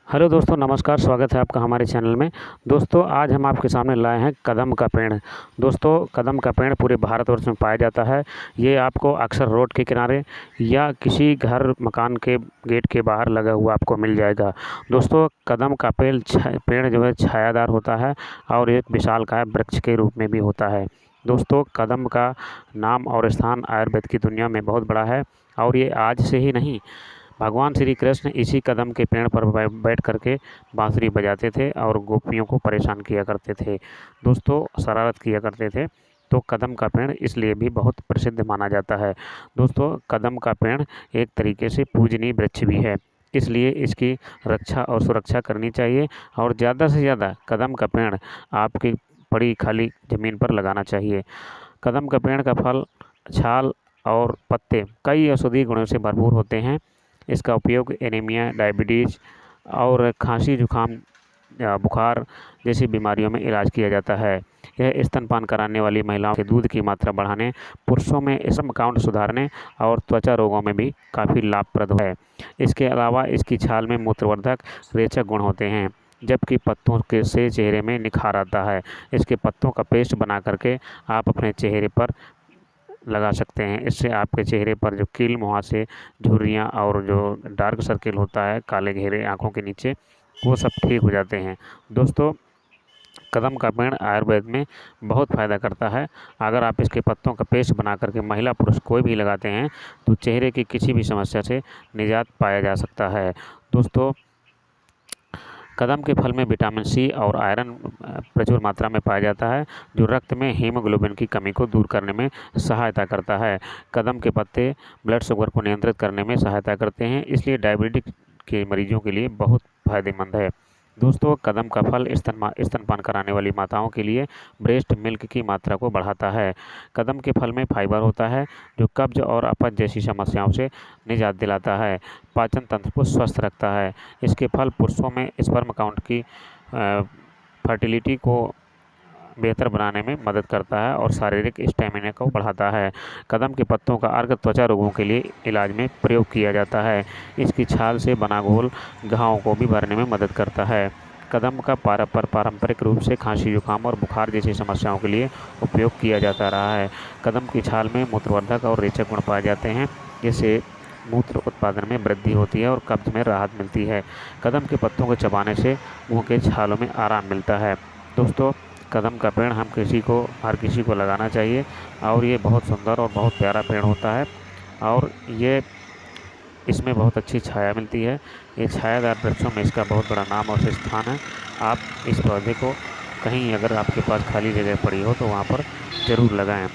Hello दोस्तों, नमस्कार। स्वागत है आपका हमारे चैनल में। दोस्तों, आज हम आपके सामने लाए हैं कदम का पेड़। दोस्तों, कदम का पेड़ पूरे भारतवर्ष में पाया जाता है। ये आपको अक्सर रोड के किनारे या किसी घर मकान के गेट के बाहर लगा हुआ आपको मिल जाएगा। दोस्तों, कदम का पेड़ जो है छायादार होता है और एक विशालकाय वृक्ष के रूप में भी होता है। दोस्तों, कदम का नाम और स्थान आयुर्वेद की दुनिया में बहुत बड़ा है और ये आज से ही नहीं, भगवान श्री कृष्ण इसी कदम के पेड़ पर बैठ करके बांसुरी बजाते थे और गोपियों को परेशान किया करते थे। दोस्तों, शरारत किया करते थे। तो कदम का पेड़ इसलिए भी बहुत प्रसिद्ध माना जाता है। दोस्तों, कदम का पेड़ एक तरीके से पूजनीय वृक्ष भी है, इसलिए इसकी रक्षा और सुरक्षा करनी चाहिए और ज़्यादा से ज़्यादा कदम का पेड़ आपकी पड़ी खाली ज़मीन पर लगाना चाहिए। कदम का पेड़ का फल, छाल और पत्ते कई औषधीय गुणों से भरपूर होते हैं। इसका उपयोग एनीमिया, डायबिटीज़ और खांसी, जुकाम, बुखार जैसी बीमारियों में इलाज किया जाता है। यह स्तनपान कराने वाली महिलाओं के दूध की मात्रा बढ़ाने, पुरुषों में स्पर्म काउंट सुधारने और त्वचा रोगों में भी काफ़ी लाभप्रद है। इसके अलावा इसकी छाल में मूत्रवर्धक, रेचक गुण होते हैं, जबकि पत्तों के से चेहरे में निखार आता है। इसके पत्तों का पेस्ट बना करके आप अपने चेहरे पर लगा सकते हैं। इससे आपके चेहरे पर जो कील मुहासे, झुर्रियाँ और जो डार्क सर्किल होता है, काले घेरे आँखों के नीचे, वो सब ठीक हो जाते हैं। दोस्तों, कदम का पेड़ आयुर्वेद में बहुत फ़ायदा करता है। अगर आप इसके पत्तों का पेस्ट बना करके महिला पुरुष कोई भी लगाते हैं तो चेहरे की किसी भी समस्या से निजात पाया जा सकता है। दोस्तों, कदम के फल में विटामिन सी और आयरन प्रचुर मात्रा में पाया जाता है, जो रक्त में हीमोग्लोबिन की कमी को दूर करने में सहायता करता है। कदम के पत्ते ब्लड शुगर को नियंत्रित करने में सहायता करते हैं, इसलिए डायबिटिक के मरीजों के लिए बहुत फायदेमंद है। दोस्तों, कदम का फल स्तनपान कराने वाली माताओं के लिए ब्रेस्ट मिल्क की मात्रा को बढ़ाता है। कदम के फल में फाइबर होता है, जो कब्ज और अपच जैसी समस्याओं से निजात दिलाता है, पाचन तंत्र को स्वस्थ रखता है। इसके फल पुरुषों में स्पर्म काउंट की फर्टिलिटी को बेहतर बनाने में मदद करता है और शारीरिक स्टेमिना को बढ़ाता है। कदम के पत्तों का अर्क त्वचा रोगों के लिए इलाज में प्रयोग किया जाता है। इसकी छाल से बना घोल घावों को भी भरने में मदद करता है। कदम का पारंपरिक रूप से खांसी, जुकाम और बुखार जैसी समस्याओं के लिए उपयोग किया जाता रहा है। कदम की छाल में मूत्रवर्धक और रेचक गुण पाए जाते हैं, जिससे मूत्र उत्पादन में वृद्धि होती है और कब्ज में राहत मिलती है। कदम के पत्तों को चबाने से मुँह के छालों में आराम मिलता है। दोस्तों, कदम का पेड़ हर किसी को लगाना चाहिए और ये बहुत सुंदर और बहुत प्यारा पेड़ होता है और ये इसमें बहुत अच्छी छाया मिलती है। ये छायादार वृक्षों में इसका बहुत बड़ा नाम और स्थान है। आप इस पौधे को कहीं अगर आपके पास खाली जगह पड़ी हो तो वहाँ पर ज़रूर लगाएं।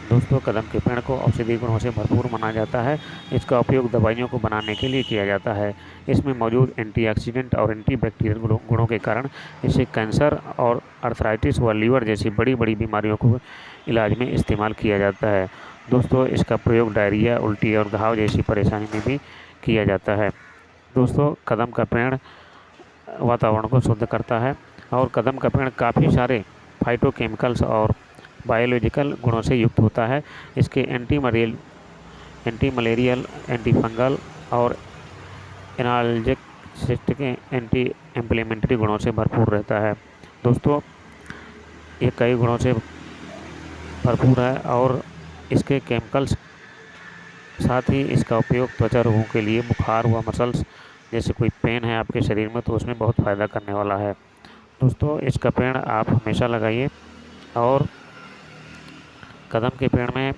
दोस्तों, कदम के पेड़ को औषधीय गुणों से भरपूर माना जाता है। इसका उपयोग दवाइयों को बनाने के लिए किया जाता है। इसमें मौजूद एंटीऑक्सीडेंट और एंटीबैक्टीरियल गुणों के कारण इसे कैंसर और अर्थराइटिस व लीवर जैसी बड़ी बड़ी बीमारियों को इलाज में इस्तेमाल किया जाता है। दोस्तों, इसका प्रयोग डायरिया, उल्टी और घाव जैसी परेशानी में भी किया जाता है। दोस्तों, कदम का पेड़ वातावरण को शुद्ध करता है और कदम का पेड़ काफ़ी सारे फाइटोकेमिकल्स और बायोलॉजिकल गुणों से युक्त होता है। इसके एंटी मलेरियल, एंटी फंगल और एनाल्जेसिक के एंटी एम्प्लीमेंट्री गुणों से भरपूर रहता है। दोस्तों, ये कई गुणों से भरपूर है और इसके केमिकल्स साथ ही इसका उपयोग त्वचा रोगों के लिए, बुखार व मसल्स जैसे कोई पेन है आपके शरीर में तो उसमें बहुत फ़ायदा करने वाला है। दोस्तों, इसका पेड़ आप हमेशा लगाइए और कदम के पेड़ में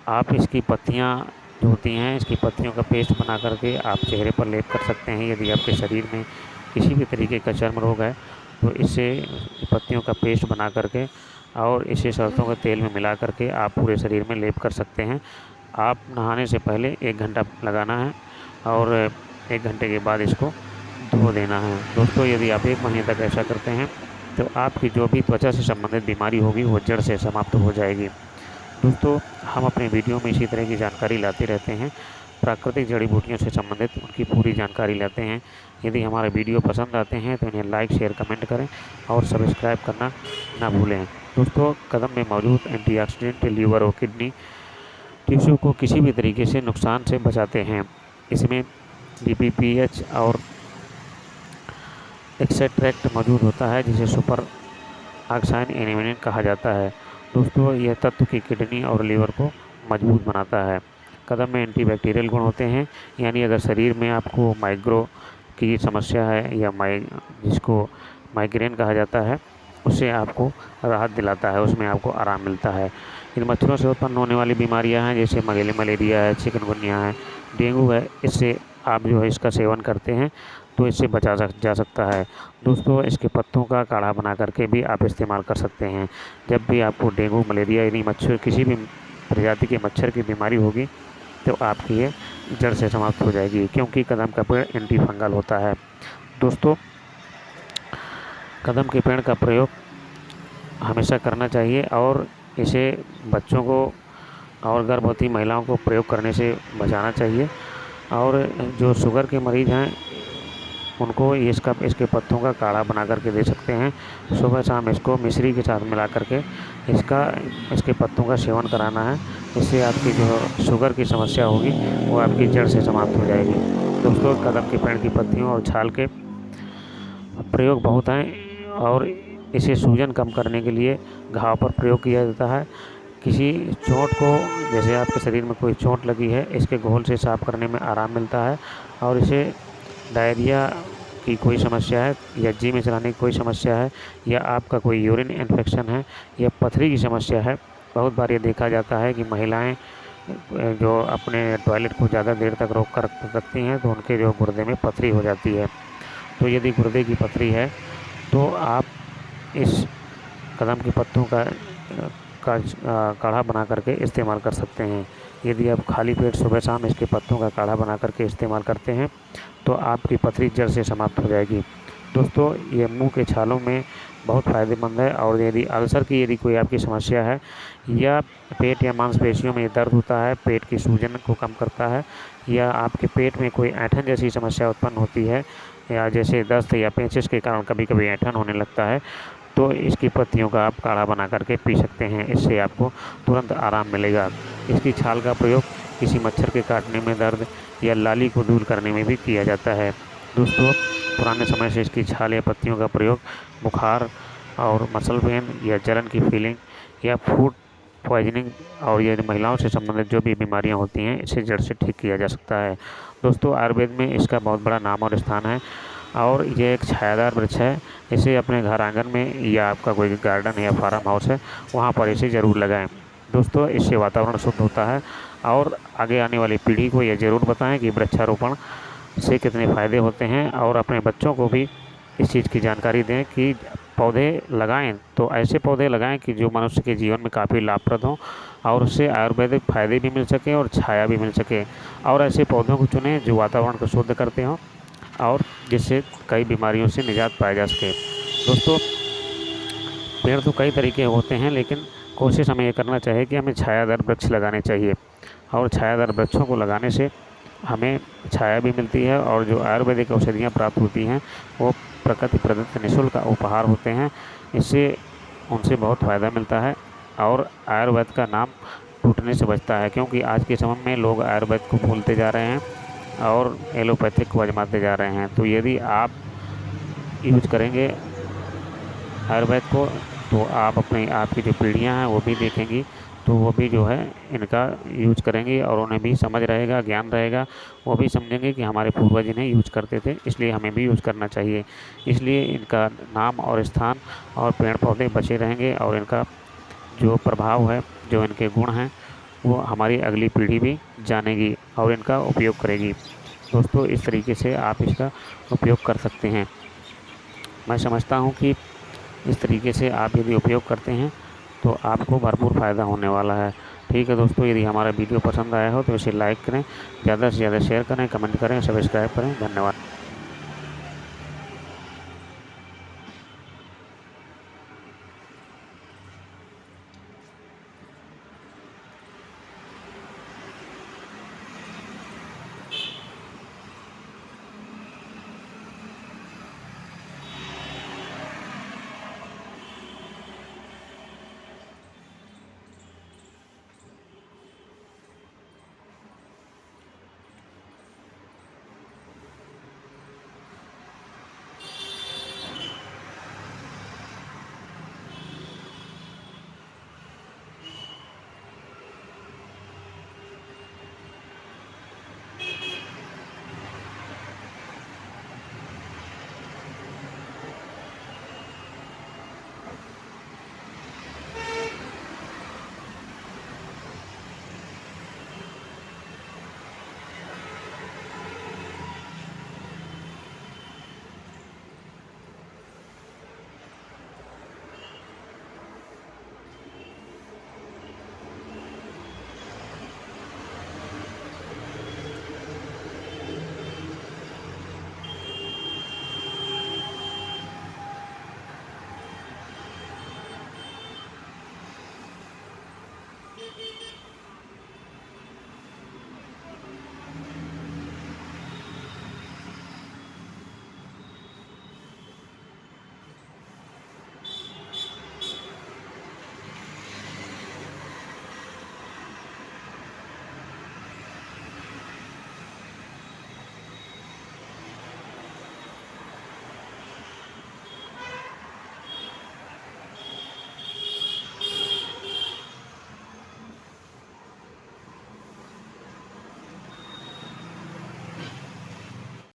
आप इसकी पत्तियां जो होती हैं, इसकी पत्तियों का पेस्ट बना करके आप चेहरे पर लेप कर सकते हैं। यदि आपके शरीर में किसी भी तरीके का चर्म रोग है तो इससे पत्तियों का पेस्ट बना करके और इसे सरसों के तेल में मिला करके आप पूरे शरीर में लेप कर सकते हैं। आप नहाने से पहले 1 घंटा लगाना है और 1 घंटे के बाद इसको धो देना है। दोस्तों, यदि आप 1 महीने तक ऐसा करते हैं तो आपकी जो भी त्वचा से संबंधित बीमारी होगी वो जड़ से समाप्त हो जाएगी। दोस्तों, हम अपने वीडियो में इसी तरह की जानकारी लाते रहते हैं। प्राकृतिक जड़ी बूटियों से संबंधित उनकी पूरी जानकारी लाते हैं। यदि हमारे वीडियो पसंद आते हैं तो इन्हें लाइक, शेयर, कमेंट करें और सब्सक्राइब करना ना भूलें। दोस्तों, कदम में मौजूद एंटीऑक्सीडेंट लीवर और किडनी टिश्यू को किसी भी तरीके से नुकसान से बचाते हैं। इसमें DPPH और एक्सेट्रैक्ट मौजूद होता है, जिसे सुपर ऑक्साइन एनिमिन कहा जाता है। दोस्तों, यह तत्व की किडनी और लीवर को मजबूत बनाता है। कदम में एंटीबैक्टीरियल गुण होते हैं, यानी अगर शरीर में आपको माइग्रो की समस्या है या जिसको माइग्रेन कहा जाता है, उससे आपको राहत दिलाता है, उसमें आपको आराम मिलता है। इन मच्छरों से उत्पन्न होने वाली बीमारियां हैं, जैसे मलेरिया है, चिकनगुनिया है, डेंगू है, इससे आप जो है इसका सेवन करते हैं तो इससे बचा जा सकता है। दोस्तों, इसके पत्तों का काढ़ा बना करके भी आप इस्तेमाल कर सकते हैं। जब भी आपको डेंगू, मलेरिया यानी मच्छर किसी भी प्रजाति के मच्छर की बीमारी होगी तो आपकी ये जड़ से समाप्त हो जाएगी, क्योंकि कदम का पेड़ एंटी फंगल होता है। दोस्तों, कदम के पेड़ का प्रयोग हमेशा करना चाहिए और इसे बच्चों को और गर्भवती महिलाओं को प्रयोग करने से बचाना चाहिए। और जो शुगर के मरीज़ हैं उनको इसके पत्तों का काढ़ा बना करके दे सकते हैं। सुबह शाम इसको मिश्री के साथ मिला करके इसके पत्तों का सेवन कराना है। इससे आपकी जो शुगर की समस्या होगी वो आपकी जड़ से समाप्त हो जाएगी। दोस्तों, कदम के पेड़ की पत्तियों और छाल के प्रयोग बहुत हैं और इसे सूजन कम करने के लिए घाव पर प्रयोग किया जाता है। किसी चोट को, जैसे आपके शरीर में कोई चोट लगी है, इसके घोल से साफ़ करने में आराम मिलता है। और इसे डायरिया की कोई समस्या है या जी में चलाने की कोई समस्या है या आपका कोई यूरिन इन्फेक्शन है या पथरी की समस्या है, बहुत बार ये देखा जाता है कि महिलाएं जो अपने टॉयलेट को ज़्यादा देर तक रोक कर रखती हैं तो उनके जो गुर्दे में पथरी हो जाती है। तो यदि गुर्दे की पथरी है तो आप इस कदम के पत्तों का काढ़ा बना करके इस्तेमाल कर सकते हैं। यदि आप खाली पेट सुबह शाम इसके पत्तों का काढ़ा बना करके इस्तेमाल करते हैं तो आपकी पथरी जड़ से समाप्त हो जाएगी। दोस्तों, ये मुंह के छालों में बहुत फ़ायदेमंद है। और यदि अल्सर की यदि कोई आपकी समस्या है या पेट या मांसपेशियों में दर्द होता है, पेट की सूजन को कम करता है, या आपके पेट में कोई ऐंठन जैसी समस्या उत्पन्न होती है, या जैसे दस्त या पेचिश के कारण कभी कभी ऐंठन होने लगता है, तो इसकी पत्तियों का आप काढ़ा बना करके पी सकते हैं। इससे आपको तुरंत आराम मिलेगा। इसकी छाल का प्रयोग किसी मच्छर के काटने में, दर्द या लाली को दूर करने में भी किया जाता है। दोस्तों, पुराने समय से इसकी छाल या पत्तियों का प्रयोग बुखार और मसल पेन या जलन की फीलिंग या फूड पॉइजनिंग और ये महिलाओं से संबंधित जो भी बीमारियां होती हैं, इसे जड़ से ठीक किया जा सकता है। दोस्तों, आयुर्वेद में इसका बहुत बड़ा नाम और स्थान है और ये एक छायादार वृक्ष है। इसे अपने घर आंगन में या आपका कोई गार्डन या फार्म हाउस है वहाँ पर इसे ज़रूर लगाएं। दोस्तों, इससे वातावरण शुद्ध होता है और आगे आने वाली पीढ़ी को यह ज़रूर बताएं कि वृक्षारोपण से कितने फ़ायदे होते हैं और अपने बच्चों को भी इस चीज़ की जानकारी दें कि पौधे लगाएं तो ऐसे पौधे लगाएं कि जो मनुष्य के जीवन में काफ़ी लाभप्रद हों और उससे आयुर्वेदिक फ़ायदे भी मिल सके और छाया भी मिल सके। और ऐसे पौधों को चुनें जो वातावरण को शुद्ध करते हों और जिससे कई बीमारियों से निजात पाई जा सके। दोस्तों, पेड़ तो कई तरीके होते हैं, लेकिन कोशिश हमें ये करना चाहिए कि हमें छायादार वृक्ष लगाने चाहिए। और छायादार वृक्षों को लगाने से हमें छाया भी मिलती है और जो आयुर्वेदिक औषधियाँ प्राप्त होती हैं वो प्रकृति प्रदत्त निःशुल्क उपहार होते हैं। इससे उनसे बहुत फ़ायदा मिलता है और आयुर्वेद का नाम टूटने से बचता है, क्योंकि आज के समय में लोग आयुर्वेद को भूलते जा रहे हैं और एलोपैथिक को आजमाते जा रहे हैं। तो यदि आप यूज करेंगे आयुर्वेद को तो आपकी जो पीढ़ियां हैं वो भी देखेंगी, तो वो भी जो है इनका यूज करेंगी और उन्हें भी समझ रहेगा, ज्ञान रहेगा। वो भी समझेंगे कि हमारे पूर्वज इन्हें यूज करते थे, इसलिए हमें भी यूज करना चाहिए। इसलिए इनका नाम और स्थान और पेड़ पौधे बचे रहेंगे और इनका जो प्रभाव है, जो इनके गुण हैं, वो हमारी अगली पीढ़ी भी जानेगी और इनका उपयोग करेगी। दोस्तों, इस तरीके से आप इसका उपयोग कर सकते हैं। मैं समझता हूँ कि इस तरीके से आप यदि उपयोग करते हैं तो आपको भरपूर फ़ायदा होने वाला है। ठीक है दोस्तों, यदि हमारा वीडियो पसंद आया हो तो इसे लाइक करें, ज़्यादा से ज़्यादा शेयर करें, कमेंट करें, सब्सक्राइब करें। धन्यवाद।